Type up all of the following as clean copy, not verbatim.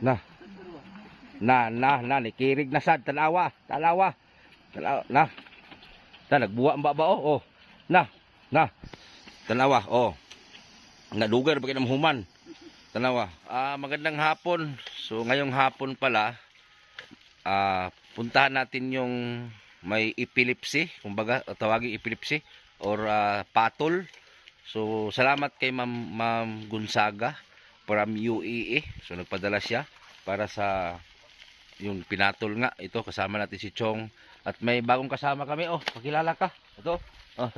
Na. Nikirig na sad. Tanawa. Na. Nagbuwa ang baba, oh. Na. Tanawa, oh. Nadugar pa kinamhuman. Tanawa. Magandang hapon. So, ngayong hapon pala, puntahan natin yung may epilepsy, kumbaga tawagin epilepsy or patol. So salamat kay Ma'am Gonzaga from UAE. So nagpadala siya para sa yung pinatol nga. Ito kasama natin si Chong at may bagong kasama kami. Oh, pakilala ka. Ito. Oh,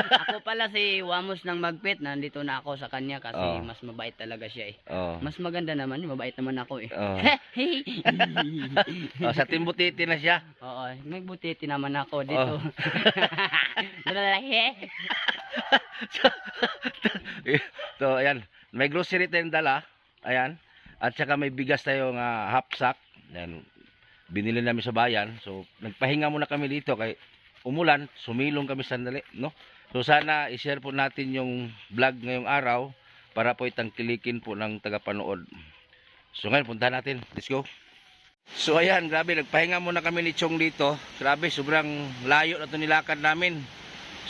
Ako pala si Wamos ng Magpit. Nandito na ako sa kanya kasi mas mabait talaga siya eh. Mas maganda naman, mabait naman ako eh. Sa Timbutiti na siya. Oo, may butiti naman ako dito. So, ayan. May grocery tayong dala. Ayan. At saka may bigas tayong half sack. Ayan. Binili namin sa bayan. So, nagpahinga muna kami dito kay umulan. Sumilong kami sandali, no? So, sana i-share po natin yung vlog ngayong araw para po itangkilikin po ng tagapanood. So, ngayon, puntahan natin. Let's go. So, ayan. Grabe, nagpahinga muna kami ni Chong dito. Grabe, sobrang layo na ito nilakad namin.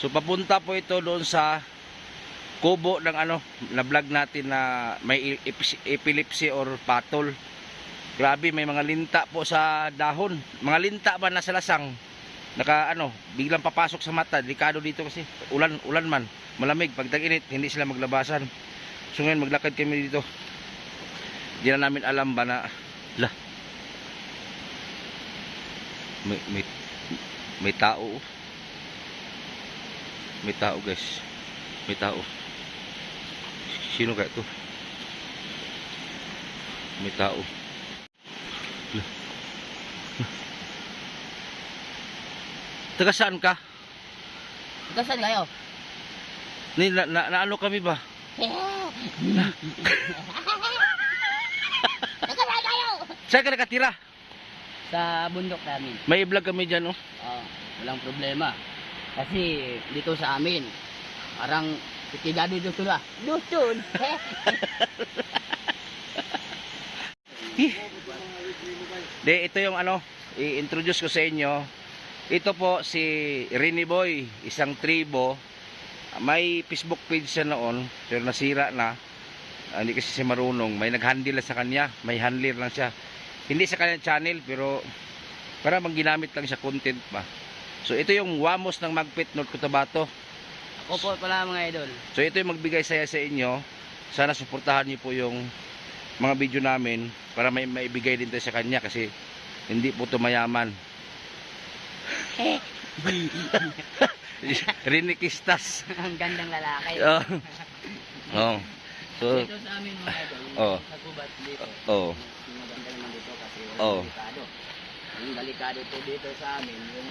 So, papunta po ito doon sa kubo ng na vlog natin na may epilepsy or patol. Grabe, may mga linta po sa dahon. Mga linta ba nasa lasang? Biglang papasok sa mata. Delikado dito kasi. Ulan man. Malamig. Pag tag-init, hindi sila maglabasan. So ngayon, maglakad kami dito. Hindi na namin alam ba na may tao. May tao, guys. May tao. Sino kaya ito? May tao. Taga saan ka? Taga saan kayo? Ano kami ba? Taga saan kayo? Saan ka nakatira? Sa bundok namin. May vlog kami dyan, oh. Walang problema. Kasi dito sa amin, parang pikigado dito na. Dutun! Ito yung i-introduce ko sa inyo. Ito po si Rini Boy, isang tribo. May Facebook page siya noon, pero nasira na. Hindi kasi siya marunong. May nag-handle sa kanya, may handler lang siya. Hindi sa kanya channel, pero para bang ginamit lang siya content pa. So ito yung Wamos ng Magpit, North Cotabato. Ako po pala mga idol. So ito yung magbigay saya sa inyo. Sana suportahan niyo po yung mga video namin para may maibigay din tayo sa kanya kasi hindi po ito mayaman. Rinikistas. Ang gandang lalaki. So, dito sa amin mga idol, sa gubat dito. Maganda naman dito kasi walang delikado. Yung delikado po dito sa amin, yung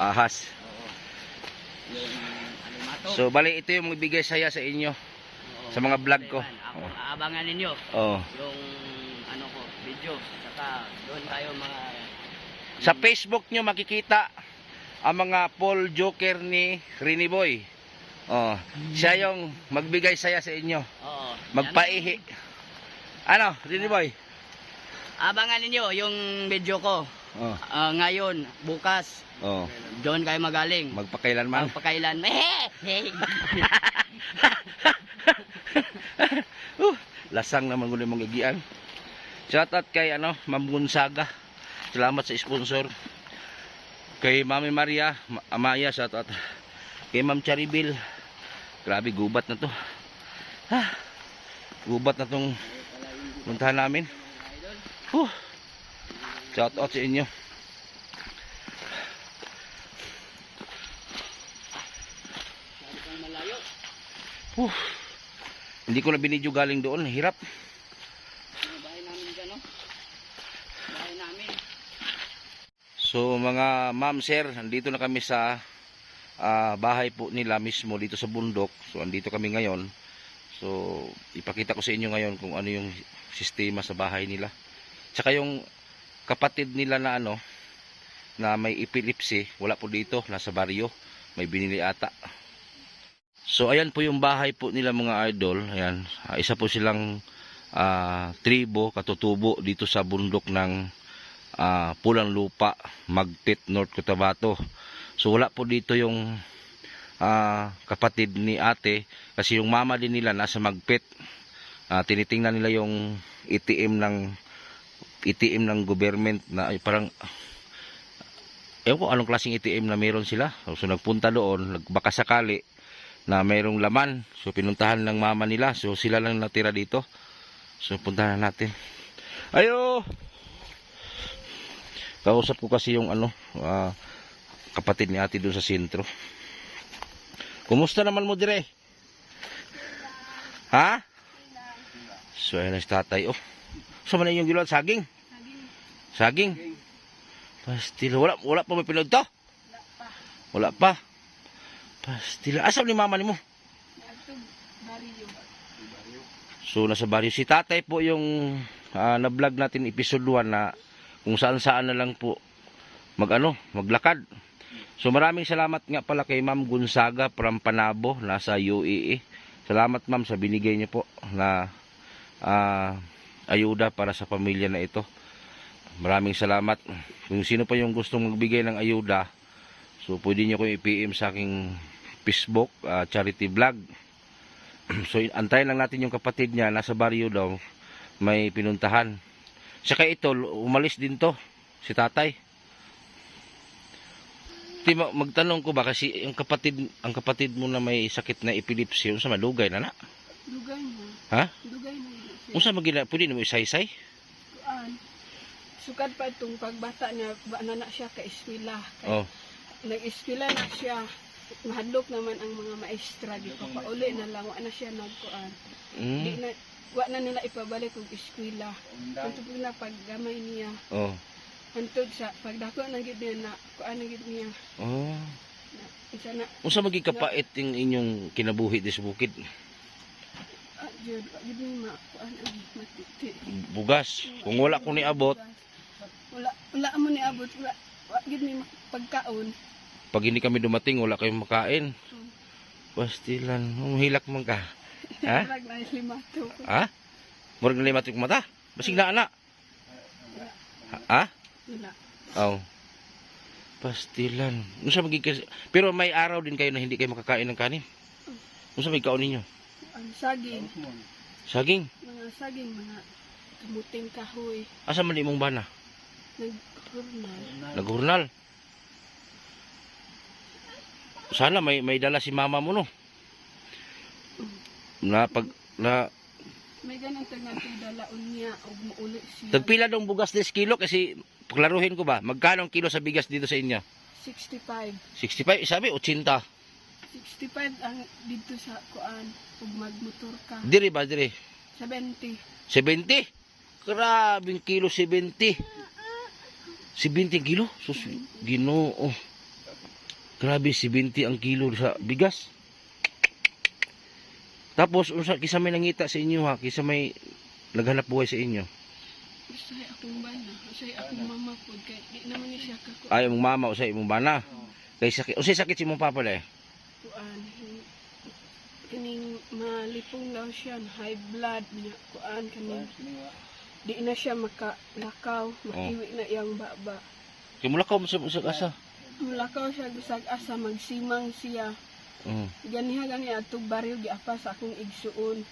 ahas. Yung alimato. So, bali ito yung magbigay saya sa inyo. Sa mga vlog ko. Ako, aabangan ninyo. Yung video. Saka doon tayo mga... Sa Facebook nyo makikita ang mga Paul Joker ni Rini Boy. Siya yung magbigay saya sa inyo. Magpaihi. Rini Boy? Abangan ninyo yung video ko. Ngayon, bukas. Doon kayo magaling. Magpakailanman. Lasang naman gulo mong igian. Shoutout kay Ma'am Gonzaga. Salamat sa sponsor. Kay Mami Maria, Amaya, shoutout. Kay Ma'am Charibil. Grabe, gubat na to. Gubat na tong puntahan namin. Shoutout sa inyo. Hindi ko na binidyo galing doon. Hirap. So mga ma'am sir, nandito na kami sa bahay po nila mismo dito sa bundok. So andito kami ngayon. So ipakita ko sa inyo ngayon kung ano yung sistema sa bahay nila. Tsaka yung kapatid nila na na may epilepsy, wala po dito, nasa baryo. May binili ata. So ayan po yung bahay po nila mga idol. Ayan, isa po silang tribo, katutubo dito sa bundok ng Pulang Lupa, Magpit, North Cotabato. So wala po dito yung kapatid ni ate kasi yung mama din nila nasa Magpit. Tinitingnan nila yung ATM ng government na parang ewan ko anong klaseng ATM na meron sila. So nagpunta doon, baka sakali na mayroong laman. So pinuntahan ng mama nila. So sila lang natira dito. So puntahan natin. Ayo! Kausap ko kasi yung kapatid ni ate doon sa sentro. Kumusta naman mo dire? Ha? So ayan ang tatay. Oh. Saan man yung gilawad? Saging? Saging? Pastil. Wala pa may pinod to? Wala pa. Pastil. Asa ni mama ni mo? So nasa baryo. Si tatay po yung na-vlog natin episode 1 na kung saan-saan na lang po maglakad. So maraming salamat nga pala kay Ma'am Gonzaga from Panabo, nasa UAE. Salamat ma'am sa binigay niyo po na ayuda para sa pamilya na ito. Maraming salamat. Kung sino pa yung gustong magbigay ng ayuda, so pwede niyo ko i-PM sa aking Facebook charity vlog. So antayin lang natin yung kapatid niya, nasa baryo daw, may pinuntahan. Saka ito, umalis din to, si tatay. Magtanong ko ba kasi ang kapatid mo na may sakit na epilepsy, unsa madugay na na? Dugay na. Ha? Dugay na. Unsa magina pwede mo isaysay? Kuan. Sukad pa itong pagbata niya, ba na siya ka eskwela. Oh. Nag-eskwela na siya. Mahadlok naman ang mga maestra di pa pauli na lang wa na siya nagkuan. Di na wa na nila ipabalik og eskwela. Kunto na paggamay niya. Oh. Hantod sa pagdako na gid niya na kuan na gid niya. Oh. Isa na Unsa magikapait yung inyong kinabuhi dis bukid? jud gid ni ma kuan ang matiti. Bugas. Kung wala ko niabot, Wala mo ni abot. Wa gid ni pagkaon. pag hindi kami dumating, wala kayong makain. Pastilan, humihilak man ka. Ha? Parag na limato. Ha? Murag na limat yung mata. Basig na ana. Ha? Wala. Oh. Pastilan. Unsa magiging pero may araw din kayo na hindi kayo makakain ng kanin. Unsa may kaon ninyo? Ang saging. Saging. Mga saging, mga kamuting kahoy. Asa man imong bana? Naghurnal. Naghurnal. Sana may dala si mama mo no. May ganang tagang dalaon niya o muuli siya. Tagpila dong bugas 10 kilo kasi paklaruhin ko ba, magkano ang kilo sa bigas dito sa inyo? 65. 65, sabi 80. 65 ang dito sa kuan ug magmotor ka. Diri ba diri? 70. 70? Grabing kilo 70. 70 kilo? Sus, Ginoo. Grabe 70 ang kilo sa bigas. Tapos unsa kisa may nangita sa inyo ha, kisa may naghanap buhay sa inyo. Usay akong bana, usay akong mama pod kay di naman ni siya ka Ay imong mama usay imong bana. Kay sakit, usay sakit si imong papa le. kuan. Kining malipong daw siya, high blood niya kuan kaning di na siya makalakaw, makiwi na iyang baba. Kay mulakaw mo sa asa. Mulakaw siya gusag asa magsimang siya. Ganiha gani atong baryo giapa sa akong igsuon.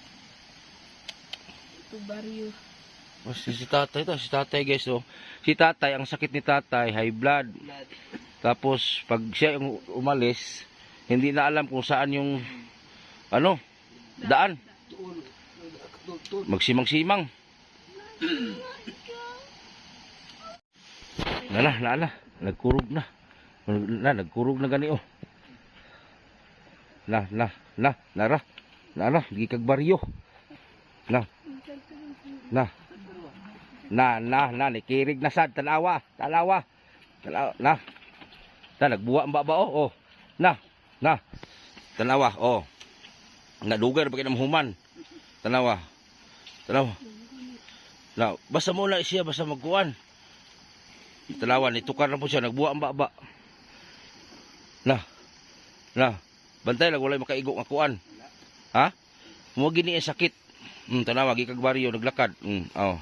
Atong baryo. Si tatay to, si tatay guys so. Si tatay, ang sakit ni tatay, high blood. Tapos pag siya yung umalis, hindi na alam kung saan yung daan. Magsimang-simang. Nala, nagkurog na. Nagkurog na gani oh. Nara, gikag baryo. Nikirig na sad, tanawa. Nagbuwa ang baba oh. Tanawa, oh. Nadugar pa kinang human. Tanawa. Basta mo na siya, basta magkuhan. Tanawa, nitukar na po siya, nagbuwa ang baba. Bantay lang walay makaigo nga kuan. Ha? Mo gini ang sakit. Tanawa gikag baryo naglakad. Oh.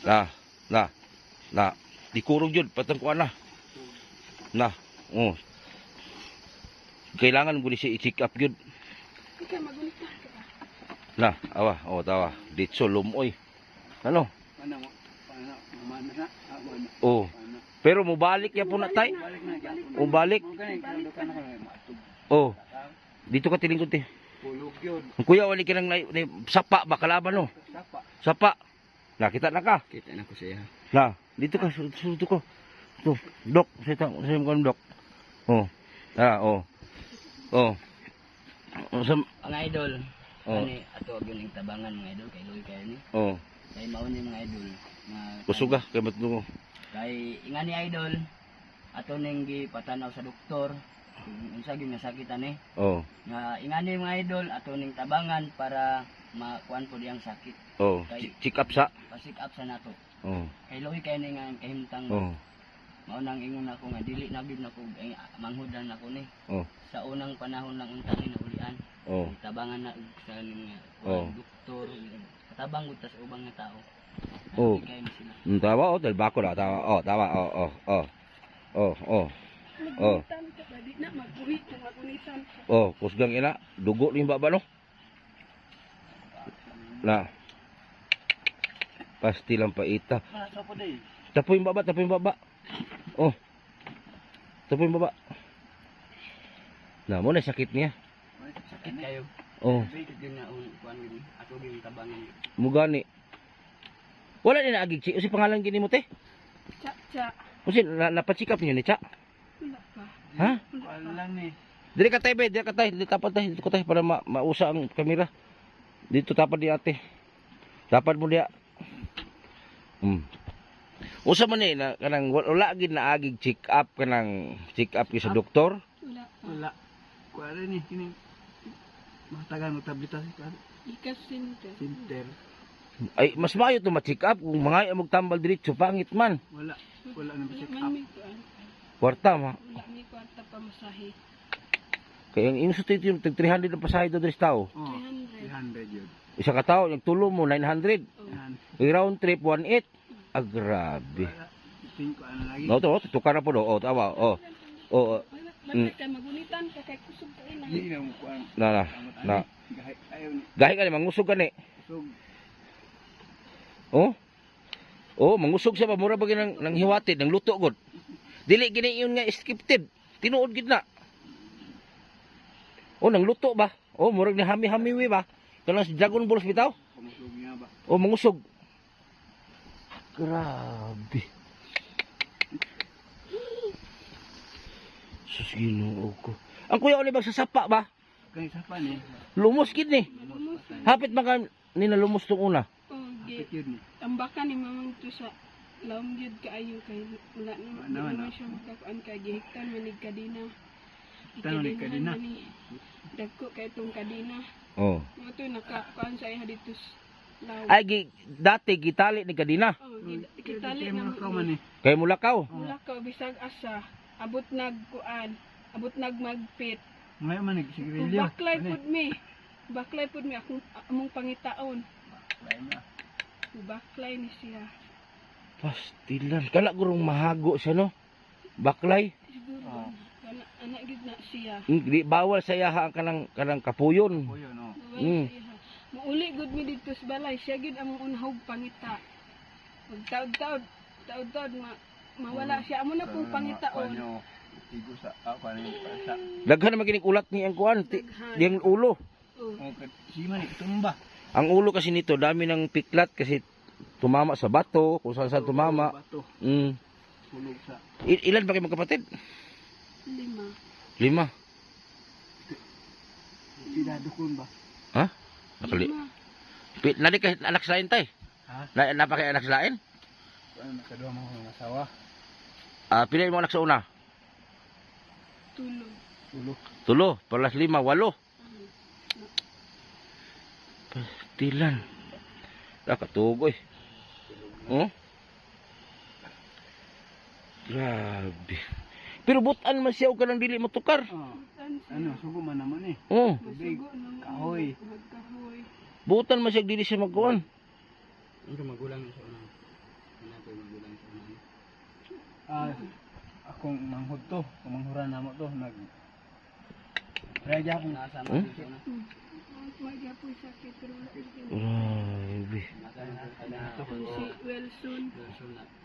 Na. Di kurog jud patang kuan na. Na. Oh. Kailangan gud siya i-check up jud. Ikaw magulit ka. Na, awa, tawa. Ditso lumoy. Ano? Oh. Pero mubalik ya po na tay. Mubalik. Oh. Dito ka tilingkod te. Ang kuya wali ka nang sapa ba kalaban no? Sapa. Nakita na ka. Kita na ko siya. Na, dito ka suto ko. To, dok, sa mo dok. Oh. Oh. Ang idol. Oh. Ani ato gyud ning tabangan mga idol kay Loy kayo ni. Oh. Kay mao ni mga idol nga Kusuga kay matulungo. kay ingani idol ato ning gipatanaw sa doktor kung unsa gyud nga sakitan ni. Oh. Nga ingani mga idol ato ning tabangan para makuan po diyang sakit. Oh. Check up sa. Pasik up sa nato. Oh. Kay Loy kayo ni nga kahimtang Oh. mao nang ingon ako nga dili na gyud nako manghudan nako ni. Oh. Sa unang panahon lang unta ni naulian. Oh. Tabangan na og sa ning Oh. doktor katabang gud ta sa ubang nga tao. Oh. Kay sila. Tawa dahil bako na tawa. Tawa. Oh. Magunitan ka ba? Di na magbuhi kung magunitan ka. Oh, kusgang ina, dugo ni baba no. Na. Pasti lang paita. Tapoy yung baba. Oh. Tapoy yung baba. Na mo na sakit niya. Sakit kayo. Oh, Sakit din na kuan gini. Ato gyud tabangan. mugani. Wala din naagig si pangalan gini mo te. Cha. Kasi napachikap niyo ni cha. Wala pa. Ha? Wala lang ni. Dili ka tay, dili ka tay, dili tapad tay, dito ko tay para mausa ang kamera. Dito tapad di ate. Tapad mo dia. Usa man ni na kanang wala gid na agig check up kanang check up sa doktor. Wala pa. Wala. Kuan ni kini. Matagal mo tableta sa Ikas center. center. Ay mas maayo to ma-check up kung mga amog tambal diretso pangit man. Wala. Wala na Wala man may kuan. Kwarta ma. Wala may kwarta pa masahe. Kaya ang imong sutit yung tag 300 ang pasahe do dres tao. 300. 300 yun. Isa ka tao yung tulo mo 900. Oh. Yan. Yung round trip 18. Ah, grabe. Tingko ano lagi. No to, tukar na po do. Oh, tawa. Oh. Oh, Basta ka magunitan ka kay kusog ka ina. Hindi na mo kuan. na. Ayaw ni. Gahi ka ni mangusog ka ni. So, Oh. Oh, mangusog siya pa mura ba nang hiwatid, nang luto gud. Dili gini yun nga scripted. Tinuod gid na. Oh, nang luto ba? Oh, murag ni hami-hamiwi ba? Kanang si Dragon Balls bitaw. kumusog niya ba? Oh, mangusog. Grabe. Sus Ginoo ko. Ang kuya oli ba sa sapa ba? Kay sa pa ni. Lumos gid ni. Malumos. Hapit man ka ni nalumos tong una. Oh, Kapit gi. yun ni. Tambakan ni mamang to sa lawom gyud kaayo kay wala Wala na naman, naman siya makakuan kay gihiktan manig kadina. Tan manig kadina? Dagko kay tong kadina. Oh. Mo to nakakuan sa iya dito sa lawom. Ay dati gitali ni kadina. Oh, kitali na na mo man ni. Kay mulakaw. Wala ka bisag asa. Abot nagkuan. Abot nagmagpit. Ngayon man ni Kung sigarilyo. baklay pud mi. Baklay pud mi akong among pangitaon. Baklay ni siya. Pastilan. Kana gurong mahago siya no. Baklay. Siguro. Anak gid na siya. Di bawal sa iyaha ang kanang kapuyon. Kuyo no. Wala siya. Mauli gud mi dito sa balay. Siya gid among unahog pangita. Pag taod-taod mawala siya. Amo na pong pangitaon. Igo sa ako ni sa. Daghan naman kining ulat ni ang kuan. Diyang ulo. Oh. Si man itumba. Ang ulo kasi nito dami ng piklat kasi tumama sa bato, kung saan saan tumama. Bato. Hulog sa. Ilan ba kayo magkapatid? 5. 5. Pinadukon ba? Ha? Nakali. Nadi ka anak sa lain tay? Ha? Napakay anak sa lain? Ano nakaduha mo ng asawa? Pila mo anak sa una? Tulog. Tulo, plus 5, 8. Pastilan. Nakatugoy. Oh? Grabe. Pero butan man siya o ka nang dili matukar. butan siya. Ano, sugo man naman eh. Oh, Masugo ng Kahoy. magkahoy. butan man siya dili siya magkuan. Ano magulang sa unang? Ano to magulang sa unang? Akong manghod to, kumanghuran na mo to, Raya akong Nasama Hmm? dito na. Magyapon sakit pero wala din. Grabe. Si Wilson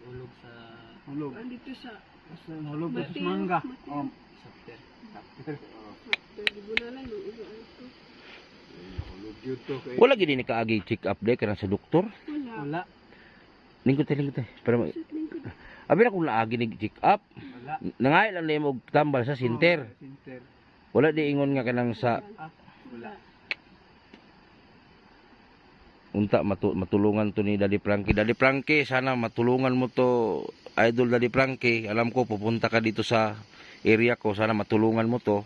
Ulog sa hulog. andito sa Hulog sa Mateo, mangga. Mateo. sapter. Tribunal lang yung ulo ito. Hulog yun to kay... Wala gid ni kaagi check up de kana sa doktor. Wala. Wala. Lingkod tayo. Para Sa lingkod. abi na kung naagi ni check up. Wala. Nangay lang nimo tambal sa center. Sinter. Wala di ingon nga kanang sa Wala. unta matulungan to ni Daddy Frankie. Daddy Frankie, sana matulungan mo to, Idol Daddy Frankie. Alam ko pupunta ka dito sa area ko, sana matulungan mo to.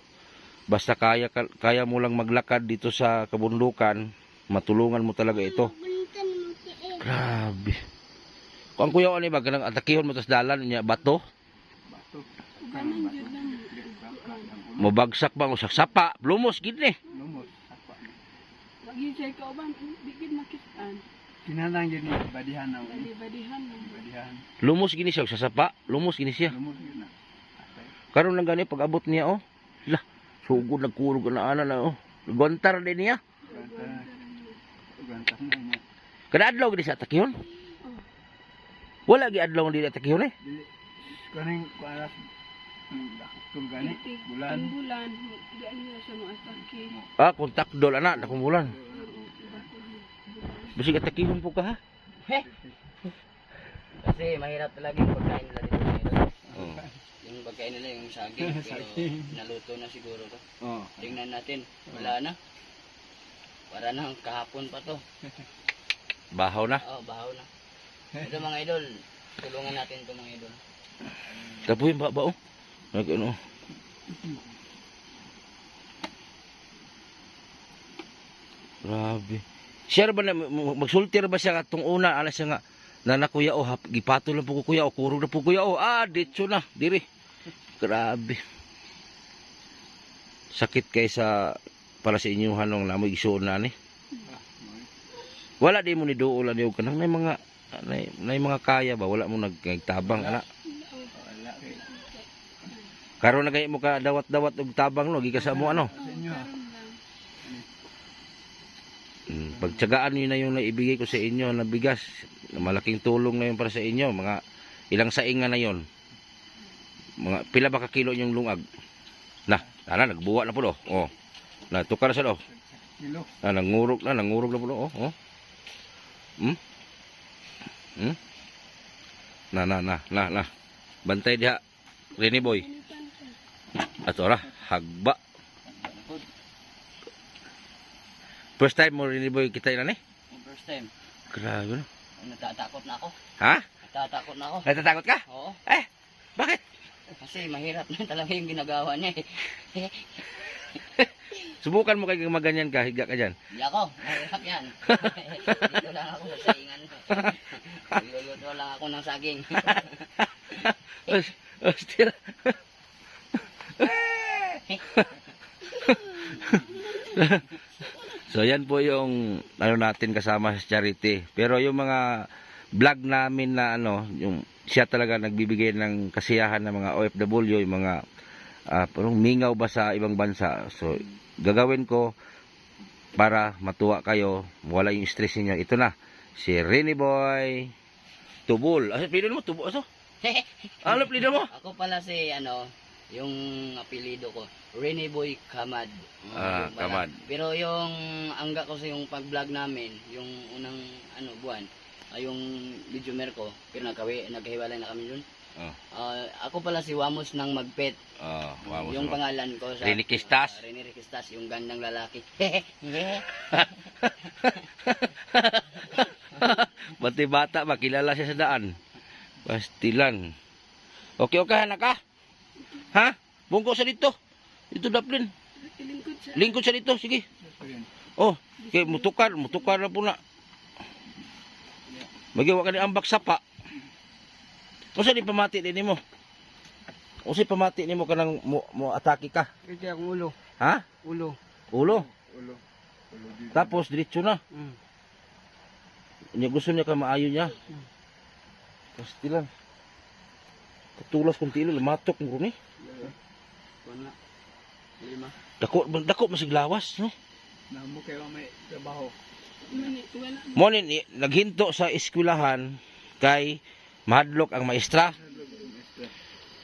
Basta kaya mo lang maglakad dito sa kabundukan, matulungan mo talaga ito. Grabe. Kung kuya ani ba kanang atakihon mo tas dalan niya bato, Bato. Ganun yun lang. mabagsak ba mo sa sapa, lumos gid ni. Lumos. Sapa. Lagi siya kauban, bigid makitaan. Kinanang yun ni badihan na. Badi-badihan lang. Badihan. Lumos gini siya sa sapa, lumos gini siya. Lumos yun na. Atay. Karon lang gani pag abot niya oh. Lah, sugod nagkurog na ana na oh. Gontar din niya. Gantas na niya. Kada adlaw gid sa atakihon. Wala gi adlaw di atakihon eh. Dili. Kaning kuaras. Kung gani. Bulan. Bulan. Di niya sa mga atake. Ah, kontak dol ana nakumulan. Bisig atakihon po ka ha. Kasi mahirap talaga yung pagkain nila dito ngayon. Oh. Yung pagkain nila yung saging, pero Saging. naluto na siguro to. Oh. Tingnan natin, wala na. Para na kahapon pa to. Bahaw na. Oh, bahaw na. Ito mga idol, tulungan natin to mga idol. Kapoy ba ba oh. Nag ano. Grabe. Siya ba na magsultir ba siya katong una ana siya nga nanakuya o gipato lang po ko kuya o kurog na po kuya o ditso na diri. Grabe. Sakit kaysa para sa inyo hanong namoy isuon na ni. Wala di mo ni duol ani og kanang may mga mga kaya ba wala mo nagtabang ana. Wala kay. Karon na kay mo ka dawat-dawat og tabang no gikas mo ano. Sa inyo ha. Pagtiyagaan niyo na yung naibigay ko sa inyo na bigas. Malaking tulong na yun para sa inyo. Mga ilang sainga na yon. Mga pila ba ka kilo yung lungag? Nagbuwa na po do. Oh. Na tukar sa do. Kilo. Nangurog na po do. Oh. Oh. Na. Bantay diha. Rene boy. Ato ra hagba. First time mo Rene boy kita na ni? First time, Grabe no. natatakot na ako. Ha? Natatakot na ako. Natatakot ka? Oo, Bakit? kasi mahirap na talaga yung ginagawa niya eh. Subukan mo kay maganyan ka, higa ka dyan. Hindi ako, mahirap yan. Dito lang ako sa saingan. Luluto lang ako ng saging. Hostia. So yan po yung ano natin kasama sa charity. Pero yung mga vlog namin na ano, yung siya talaga nagbibigay ng kasiyahan ng mga OFW, yung mga parang mingaw ba sa ibang bansa. So gagawin ko para matuwa kayo, wala yung stress niyo. Ito na, si Rene Boy Tubol. Asa pilihan mo? Tubol? Aso? Ano pilihan mo? Ako pala si yung apelido ko, Rene Boy Kamad. Yung pala. Kamad. Pero yung angga ko sa yung pag-vlog namin, yung unang buwan, yung video ko, pero nagkahiwalay na kami dun. Ako pala si Wamos ng Magpet. Wow, Yung pangalan ko sa Rene Quistas. Rene Quistas, yung gandang lalaki. Bati bata, makilala siya sa daan. Pastilan. Okay, anak ka? Ha? Bungko sa dito. Dito daplin. Lingkod sa dito, sige. Oh, okay, mutukar na po na. Magiwa ka ni ambak sapa. O sa di pamati din mo. Unsay pamati nimo kanang mo atake ka? Kaya akong ulo. Ha? Ulo. Ulo. Ulo. Ulo dito. Tapos diretso na. Mm. Niya gusto niya ka maayo niya. Pastilan. Katulas kung tilo, lumatok mo ni. Wala. Lima. Dako masiglawas, no? Namo kayo may trabaho. Wala. Mo ni naghinto sa eskwelahan kay mahadlok ang maestra.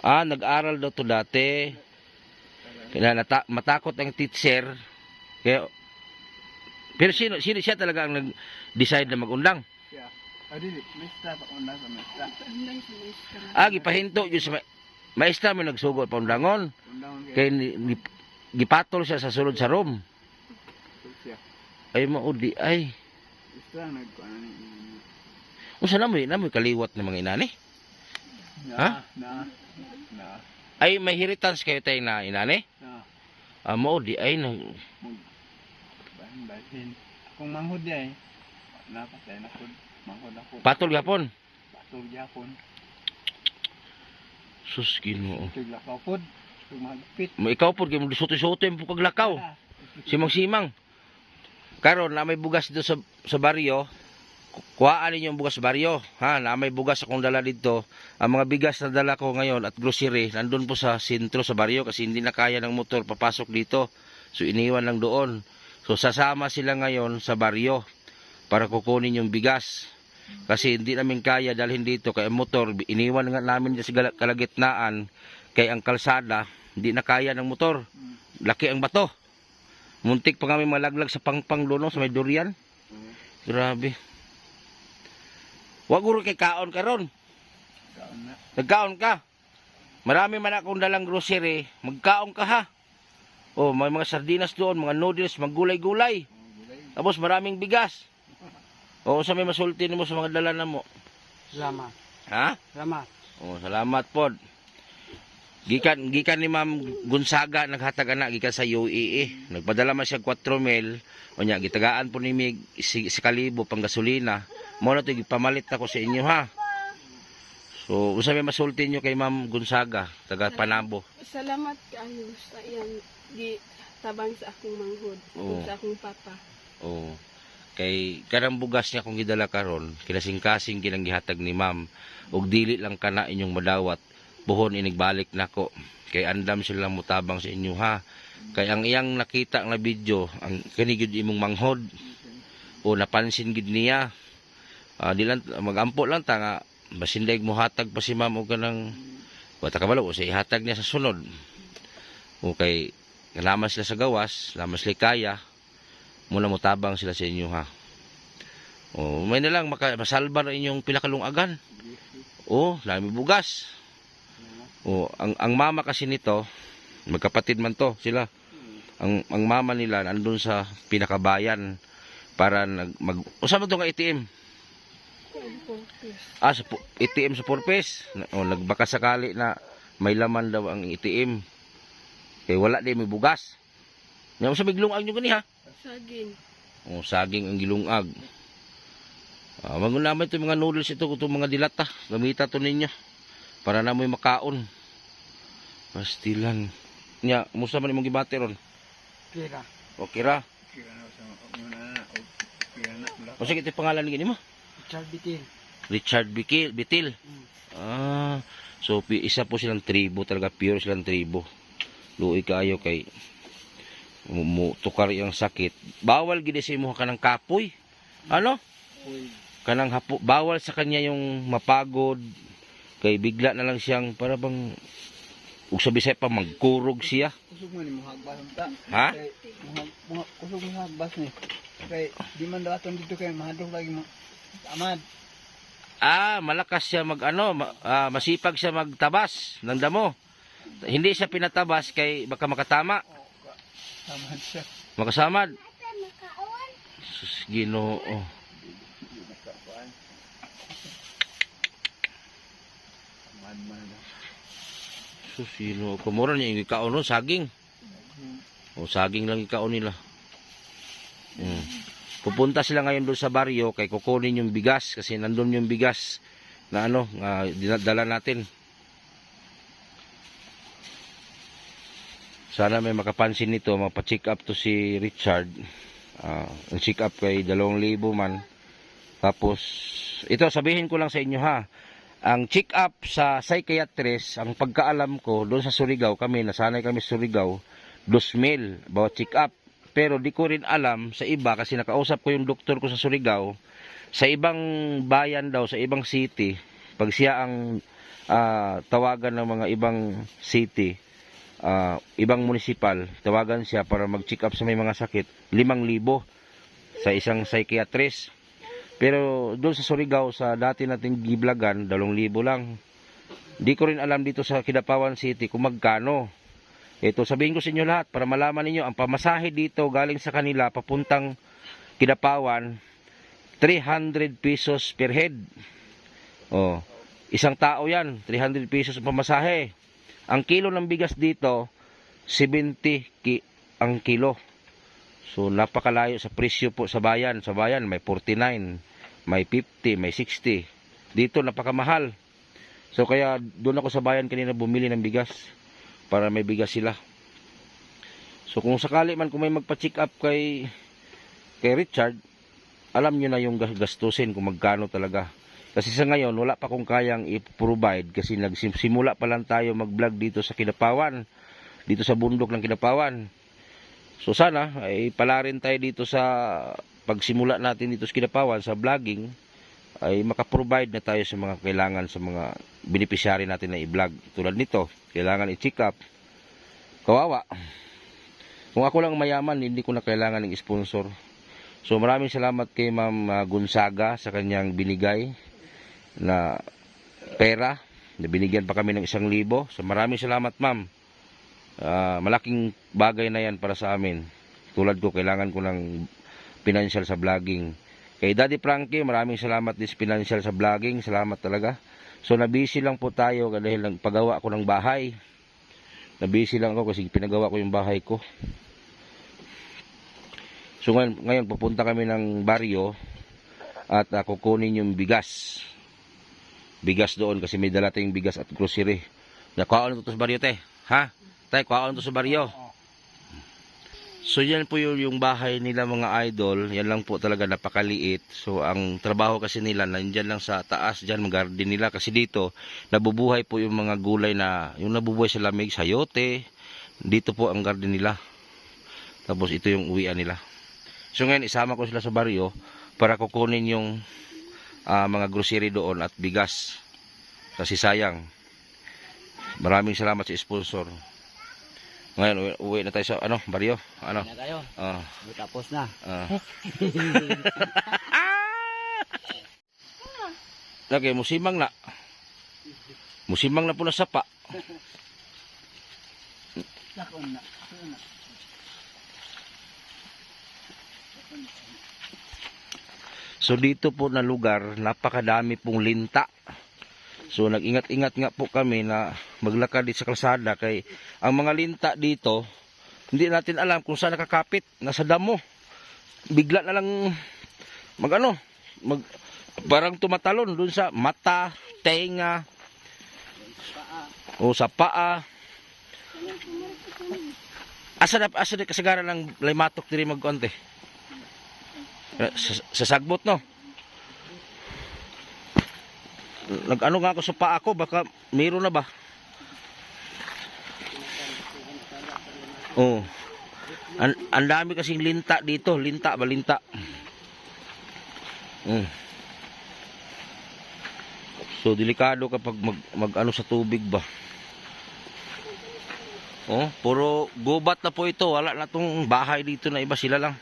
Nag-aral daw to dati. Kaya matakot ang teacher. Kaya pero sino siya talaga ang nag-decide na mag-undang? Siya. Dili, may staff ako na sa may staff. Undang sa maestra. Gipahinto yun sa maestra mo nagsugod pa undangon. Undangon Kay gipatol siya sa sulod sa room. siya. Ay maudi ay. Istra nagkuan ni. Unsa namoy kaliwat ng mga inani? Ha? Na. Ay may inheritance kayo tay na inani? Na. Maudi ay na Bahin. Kung manghod ay napatay na pud. Manghod ako. patol gapon. Patol gyapon. Sus Ginoo. Tiglakaw pud. Tumagpit. Mo ikaw pud kay mo suti-suti mo paglakaw. Simang-simang. Karon na may bugas dito sa baryo. Kuhaan ninyo ang bugas sa baryo. Ha, na may bugas akong dala dito. Ang mga bigas na dala ko ngayon at grocery nandun po sa sentro sa baryo kasi hindi na kaya ng motor papasok dito. So iniwan lang doon. So sasama sila ngayon sa baryo para kukunin yung bigas. Kasi hindi namin kaya dalhin dito kay ang motor iniwan nga namin sa kalagitnaan kay ang kalsada hindi na kaya ng motor. Laki ang bato. Muntik pa kami malaglag sa pangpang doon sa may durian. Grabe. Wag guro kay kaon karon. Kaon na. Nagkaon ka. Marami man akong dalang grocery, magkaon ka ha. Oh, may mga sardinas doon, mga noodles, mga gulay-gulay. Tapos maraming bigas. O sa may masulti mo sa mga dala na mo. Salamat. Ha? Salamat. Oh, salamat pod. Gikan ni Ma'am Gonzaga naghatag ana gikan sa UAE. Nagpadala man siya 4,000. Unya gitagaan po ni mig si kalibo pang gasolina. Mo na to gipamalit ako sa inyo ha. So, usa may masulti nyo kay Ma'am Gonzaga, taga Panabo. Salamat kaayo sa iyang tabang sa akong manghod. Oo. Sa akong papa. Oh. Kay kanang bugas niya kung gidala karon, kinasing-kasing ginang gihatag ni Ma'am. Ug dili lang kana inyong madawat, buhon inigbalik nako. Kay andam sila mutabang sa inyo ha. Kay ang iyang nakita nga video, ang kani gyud imong manghod. O napansin gid niya. Di lang magampo lang ta nga basindag mo hatag pa si Ma'am og kanang wata kabalo sa ihatag niya sa sunod. Okay, lamas sila sa gawas, lamas sila kaya. Muna mutabang sila sa inyo ha. May na lang masalba na inyong pinakalungagan. Lami bugas. Ang mama kasi nito, magkapatid man to sila. Ang mama nila nandun sa pinakabayan para usama to nga ATM. Sa ATM sa Purpose. Nagbaka sakali na may laman daw ang ATM. Kaya wala din may bugas. Nga sa miglungag nyo gani ha? Saging. Saging ang gilungag. Magunamay ito mga noodles ito, itong mga dilata. Gamita to ninyo. Para na mo'y makaon. Pastilan. Nya, musta man imong gibati ron? Kira. Okay ra. Kira na sa muna na. Kira na. Masa ito pangalan ni mo? Richard Bitil. Richard Bitil. So isa po silang tribo, talaga pure silang tribo. Luoy kaayo kay tukar yung sakit. Bawal gid sa imo kanang kapoy. Ano? Kanang bawal sa kanya yung mapagod. Kay bigla na lang siyang para bang ug sa Bisaya pa magkurog siya. Kusog man ni muhagbas ta. Ha? Kusog mo hagbas ni. Kay di man daw aton dito kay mahadlok lagi mo. Amad. Malakas siya masipag siya magtabas ng damo. Hindi siya pinatabas kay baka makatama. Amad siya. Makasamad. Sus Ginoo. Amad man. Sus Ginoo. Kumura niya yung ikaon no, saging. Saging lang ikaon nila. Pupunta sila ngayon doon sa baryo kay kukunin yung bigas kasi nandun yung bigas na dala natin. Sana may makapansin nito, mapacheck up to si Richard. Ang check up kay 2,000 man. Tapos, ito sabihin ko lang sa inyo ha. Ang check up sa psychiatrist, ang pagkaalam ko, doon sa Surigao, nasanay kami sa Surigao, 2,000 bawat check up. Pero di ko rin alam sa iba, kasi nakausap ko yung doktor ko sa Surigao, sa ibang bayan daw, sa ibang city, pag siya ang tawagan ng mga ibang city, ibang municipal, tawagan siya para mag-check up sa may mga sakit, 5,000 sa isang psychiatrist. Pero doon sa Surigao, sa dati nating giblagan, 2,000 lang. Di ko rin alam dito sa Kidapawan City kung magkano. Ito, sabihin ko sa inyo lahat para malaman ninyo, ang pamasahe dito galing sa kanila papuntang Kidapawan, 300 pesos per head. Oh, isang tao yan, 300 pesos ang pamasahe. Ang kilo ng bigas dito, 70 ang kilo. So, napakalayo sa presyo po sa bayan. Sa bayan, may 49, may 50, may 60. Dito, napakamahal. So, kaya doon ako sa bayan kanina bumili ng bigas para may bigas sila. So, kung sakali man kung may magpa-check up kay Richard, alam nyo na yung gastusin kung magkano talaga. Kasi sa ngayon, wala pa kong kayang i-provide kasi nagsimula pa lang tayo mag-vlog dito sa Kidapawan, dito sa bundok ng Kidapawan. So sana ay pala rin tayo dito sa pagsimula natin dito sa Kidapawan sa vlogging, ay makaprovide na tayo sa mga kailangan sa mga beneficiary natin na i-vlog. Tulad nito, kailangan i-check up. Kawawa. Kung ako lang mayaman, hindi ko na kailangan ng sponsor. So maraming salamat kay Ma'am Gonzaga sa kanyang binigay na pera. Binigyan pa kami ng 1,000. So maraming salamat, ma'am. Malaking bagay na yan para sa amin. Tulad ko, kailangan ko ng financial sa vlogging. Kay Daddy Frankie, maraming salamat din sa financial sa vlogging. Salamat talaga. So nabisi lang po tayo dahil nagpagawa ako ng bahay. Nabisi lang ako kasi pinagawa ko yung bahay ko. So ngayon pupunta kami ng baryo at kukunin yung bigas. Bigas doon kasi may dala tayong bigas at grocery. Nakuhaan ito sa baryo, te. Ha? Tay, kuhaan ito sa baryo. So yan po yung bahay nila mga idol. Yan lang po talaga, napakaliit. So ang trabaho kasi nila nandyan lang sa taas, dyan ang garden nila. Kasi dito nabubuhay po yung mga gulay na yung nabubuhay sa lamig, sayote. Dito po ang garden nila. Tapos ito yung uwian nila. So ngayon isama ko sila sa baryo para kukunin yung mga grocery doon at bigas. Kasi sayang. Maraming salamat sa sponsor. Ngayon, uwi na tayo sa, baryo? Ano? Na tayo. Tapos na. Okay, musimang na. Musimang na po na sapa. So dito po na lugar, napakadami pong linta. So nag-ingat-ingat nga po kami na maglakad dito sa kalsada kay ang mga linta dito, hindi natin alam kung saan nakakapit, nasa damo. Bigla na lang parang tumatalon dun sa mata, tenga, o sa paa. Asa na kasagaran ng limatok diri magkonte. Sa sagbot, no? Nag-ano nga ako sa paa ko, baka mayroon na ba? Oh. Ang dami kasing linta dito, linta. So delikado kapag mag-ano sa tubig ba. Oh, puro gubat na po ito, wala na tong bahay dito na iba, sila lang.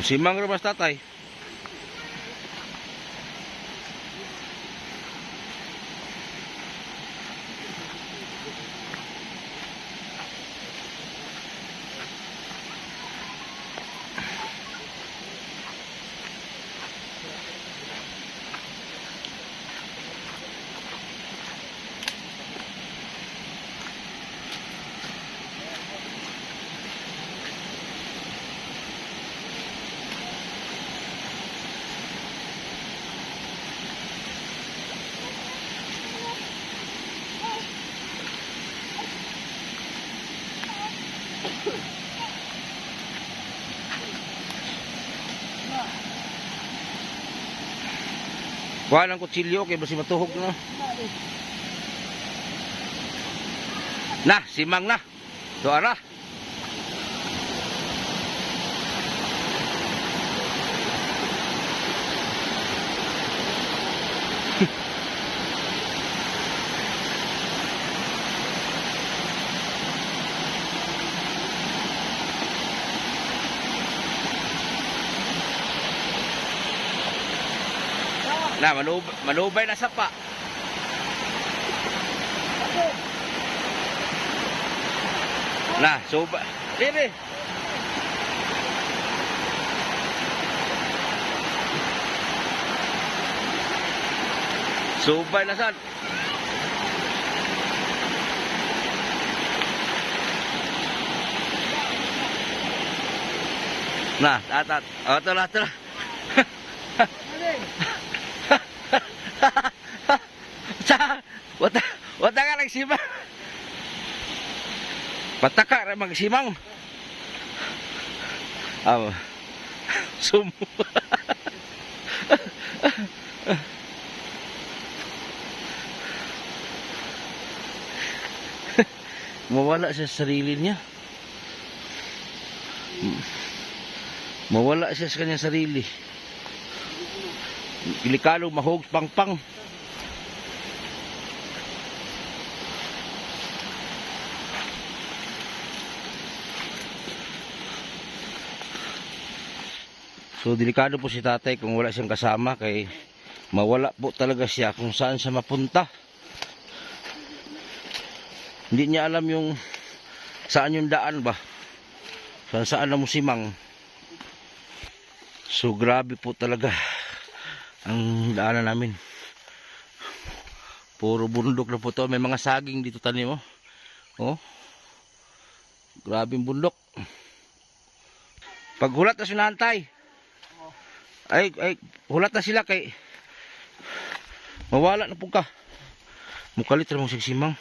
Simang rin mas tatay. Kuha ng kutsilyo kay basi matuhog na. Na, simang na. Tuara. Na, manubay na sapa. Na, suba. Dire. Subay na sad. Na, atat. Oh, tara, tara. Wata ka nagsimang. Pataka ra magsimang. Sumo. Mawala siya sa sarili niya. Mawala siya sa kanyang sarili. Delikado mahog pang-pang. So delikado po si tatay kung wala siyang kasama, kay mawala po talaga siya kung saan siya mapunta. Hindi niya alam yung saan yung daan ba, saan na musimang. So grabe po talaga ang daanan namin. Puro bundok na po to. May mga saging dito, tanim mo. Oh, grabing bundok. Paghulat na sinantay, ay hulat na sila kay mawala na po ka. Mukalit na mong sigsimang.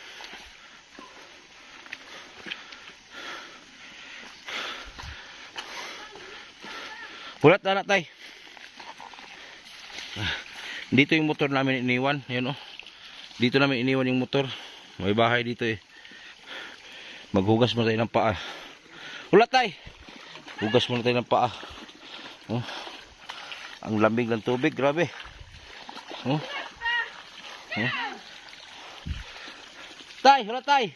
Hulat na na tay. Dito yung motor namin iniwan. Yun, oh. Dito namin iniwan yung motor. May bahay dito eh. Maghugas muna tayo ng paa. Hulat tay. Hugas muna tayo ng paa. Oh. Ang lamig ng tubig, grabe. Oh. Oh. Tay, hulat tay.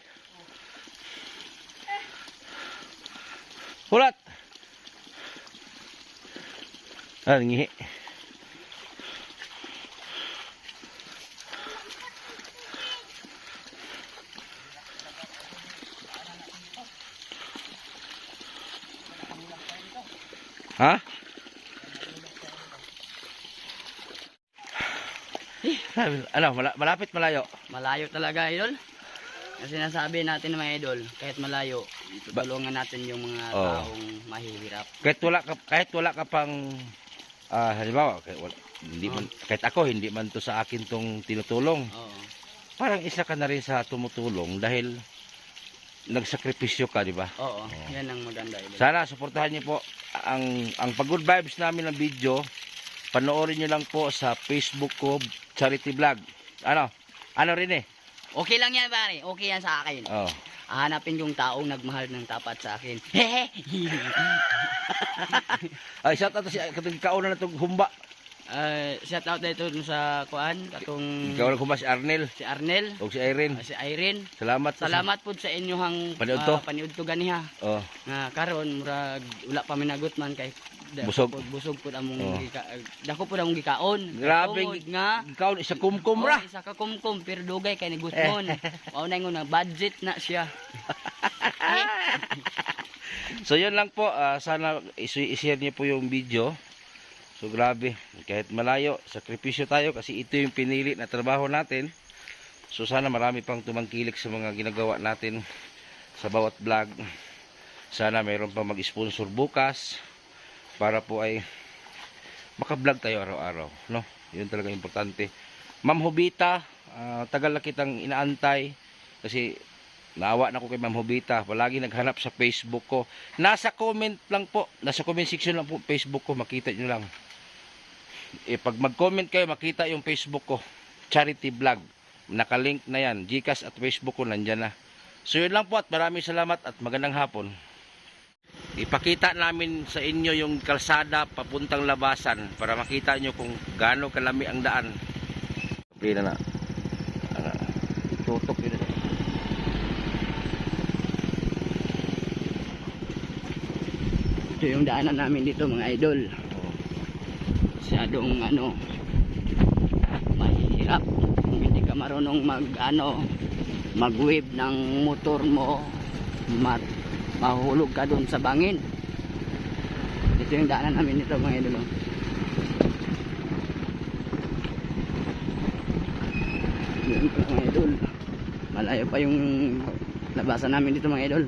Hulat. Ngihi. Ha? Ano, malapit malayo? Malayo talaga, idol. Kasi nasabi natin na mga idol, kahit malayo, tutulungan natin yung mga taong mahihirap. Kahit wala ka pang halimbawa, kahit ako hindi man to sa akin tong tinutulong. Oo. Parang isa ka na rin sa tumutulong dahil nagsakripisyo ka, di ba? Oo. Yan ang maganda, idol. Sana suportahan niyo po ang pag-good vibes namin ng video. Panoorin niyo lang po sa Facebook ko, Charity Vlog. Ano rin eh. Okay lang yan, pare. Okay yan sa akin. Oh. Hanapin yung taong nagmahal ng tapat sa akin. Ay, shout out si katong kauna na tong humba. Shout out dito dun sa kuan, katong Ikaw lang humba si Arnel si Arnel, o si Irene. si Irene. Salamat Po sa inyong Paniudto. paniudto ganiha. Oh. Nga karon murag wala pa minagot man kay Busog. Busog pud among dako pud among gikaon. Grabe Tungod nga ikaw isa kumkum ra. Isa ka kumkum pero dugay kay ni Gusmon. Mao na ingon na budget na siya. So yun lang po, sana i-share niyo po yung video. So grabe, kahit malayo, sakripisyo tayo kasi ito yung pinili na trabaho natin. So sana marami pang tumangkilik sa mga ginagawa natin sa bawat vlog. Sana mayroon pa mag-sponsor bukas para po ay maka-vlog tayo araw-araw, no? Yun talaga importante. Ma'am Hobita, tagal na kitang inaantay kasi naawa na ko kay Ma'am Hobita. Palagi naghanap sa Facebook ko. Nasa comment lang po, nasa comment section lang po Facebook ko, makita nyo lang. pag mag-comment kayo, makita yung Facebook ko, Charity Vlog. Nakalink na yan, Gcash at Facebook ko, nandyan na. So yun lang po at maraming salamat at magandang hapon. Ipakita namin sa inyo yung kalsada papuntang labasan para makita nyo kung gaano kalami ang daan. Okay na na. Tutok yun. Ito yung daanan namin dito mga idol. Masyadong mahirap kung hindi ka marunong mag-wave ng motor mo, mahulog ka doon sa bangin. Ito yung daanan namin dito mga idol. Yun po mga idol, malayo pa yung labasan namin dito mga idol.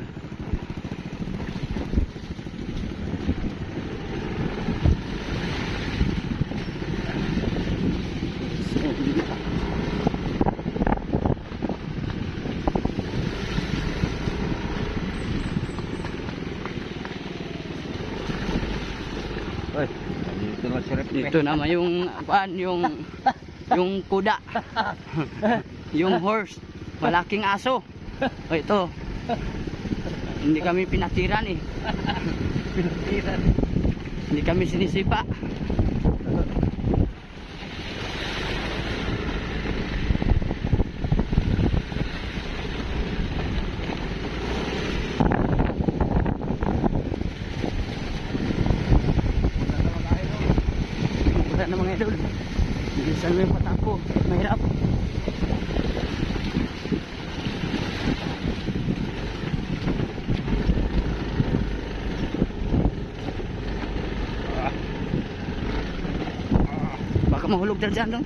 Dito naman yung kuda. Yung horse, malaking aso. O ito. Hindi kami pinatiran eh. Pinatiran. Hindi kami sinisipa. Na mga idol, bilisan mo yung patakbo, mahirap. Baka mahulog dyan dong.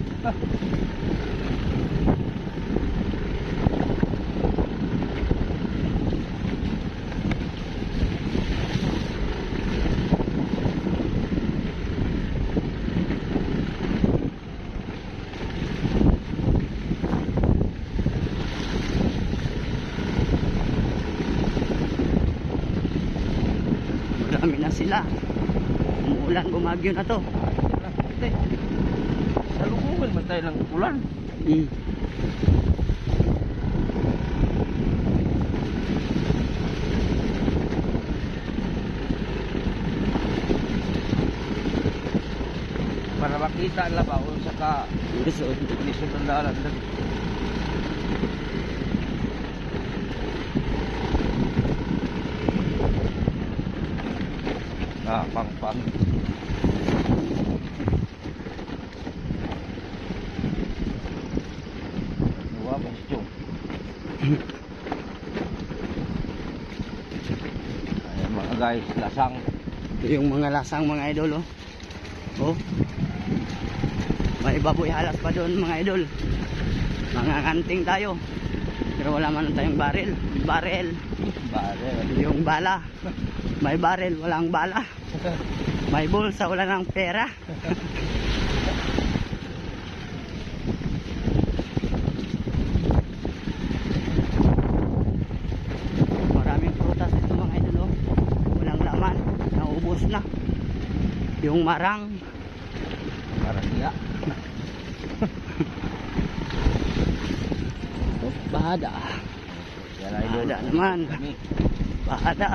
Marami na sila. Umuulan, bumagyo na to. Salubungan man tayo ng ulan. Para makita ang labaw saka lisod ang dalan. Pang. Dua bosco. Ayan mga guys, lasang. Ito yung mga lasang mga idol oh. Oh. May baboy halas pa doon mga idol. Mga kanting tayo. Pero wala man tayong barel. Yung bala. May barel, walang bala. May bulsa, wala ng pera. Maraming prutas ito mga idol oh. Walang laman, naubos na. Yung marang Marangya. bahada. Yan idol. Bahada naman. Bahada.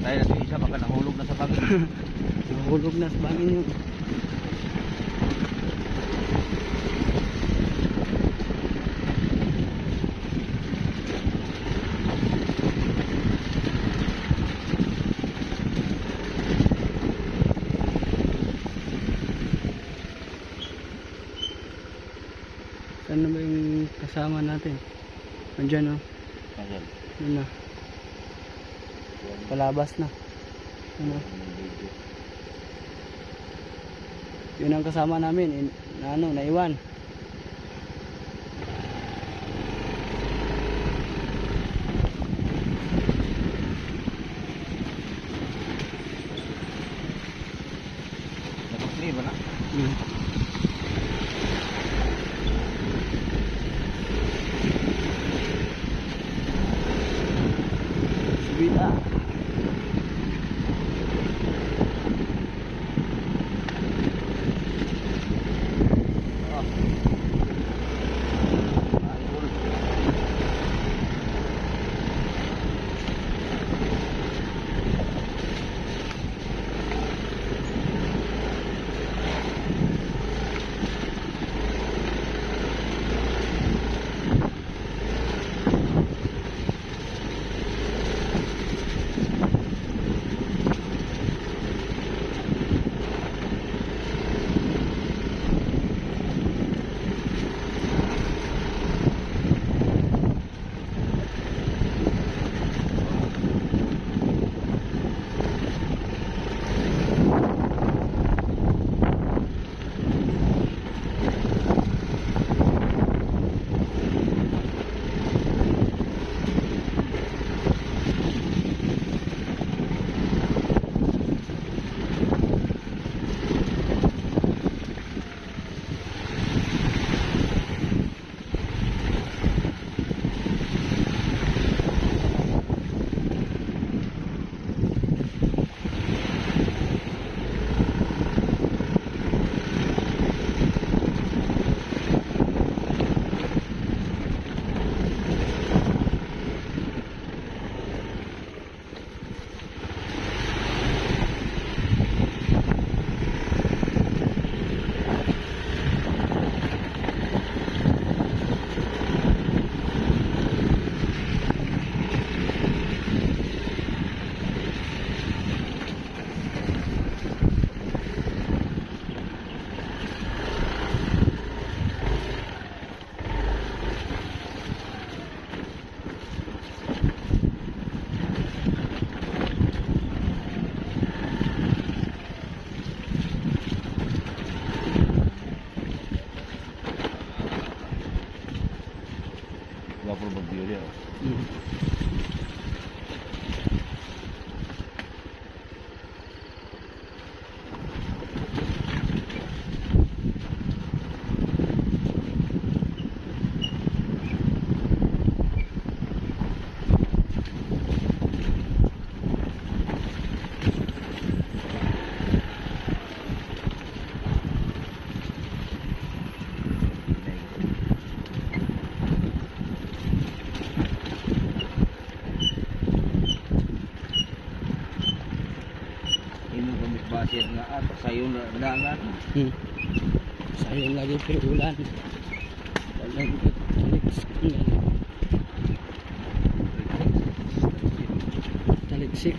Tayo na isa baka nahulog na sa bangin. Nahulog na sa bangin yun. Saan na ba yung kasama natin? Andyan oh. Ayan. Yun na. Palabas na. Ano? Yun ang kasama namin. Naiwan. Nakapli ba na? Subida. Basir nga at sayo na dangan. Sayang lagi pero ulan. Walang taliksik.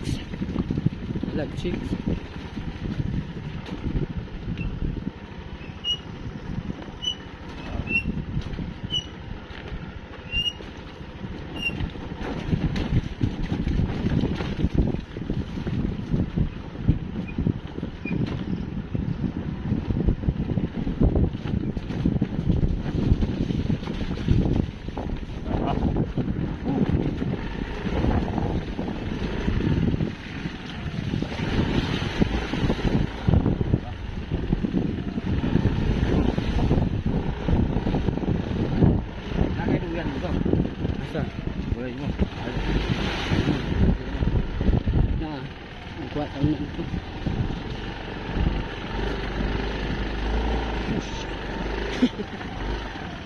Taliksik. Nakay duyan mo to. Asa? Boleh mo. Na. Ang kuat ang ito.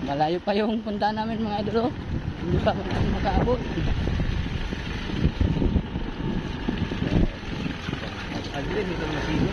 Malayo pa yung punta namin mga idol. Hindi pa makaabot. Adre dito na sino.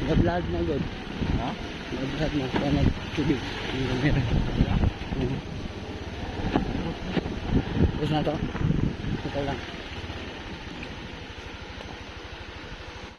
Nag-vlog na good. Ha? Nag-vlog na. Kaya nag-tubig. Ang camera. Tapos na to. Ito lang.